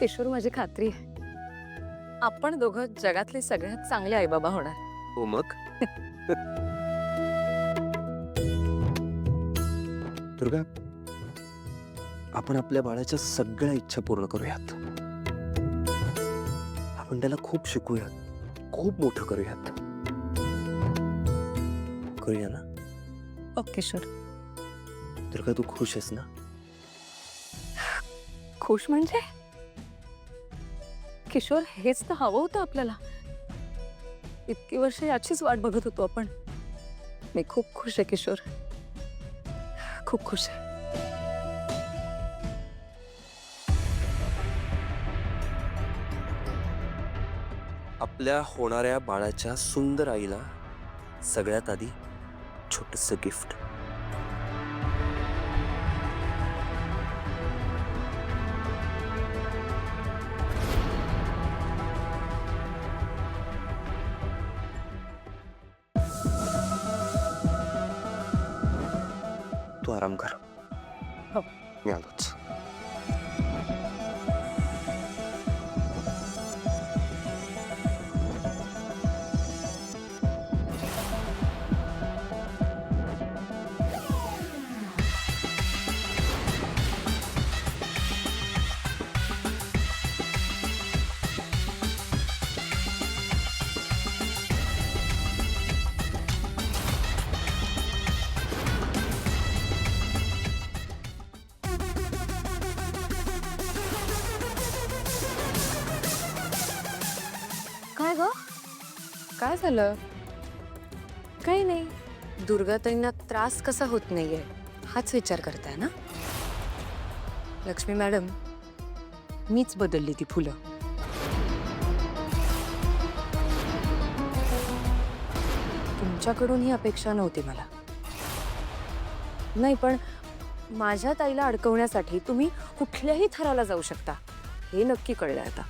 किशोर माझी खात्री आहे, आपण दोघं जगातले सगळ्यात चांगले आई बाबा होणार. हो मग. दुर्गा, आपण आपल्या बाळाच्या सगळ्या इच्छा पूर्ण करूयात. आपण त्याला खूप शिकूयात, खूप मोठं करूयात. करूया ना? किशोर, दुर्गा, तू खुश आहेस ना? खुश म्हणजे किशोर, हेच तर हवं होतं आपल्याला. इतकी वर्ष याचीच वाट बघत होतो आपण. मी खूप खुश आहे किशोर, खूप खुश आहे. आपल्या होणाऱ्या बाळाच्या सुंदर आईला सगळ्यात आधी छोटंसं गिफ्ट. तू आराम कर. हो. मी आलोच. काय ग, काय झालं? काही नाही. दुर्गाताईंना त्रास कसा होत नाहीये हाच विचार करताय ना? लक्ष्मी मॅडम, मीच बदलली ती फुलं. तुमच्याकडून ही अपेक्षा नव्हती मला. नाही, पण माझ्या ताईला अडकवण्यासाठी तुम्ही कुठल्याही थराला जाऊ शकता हे नक्की कळलंय आता.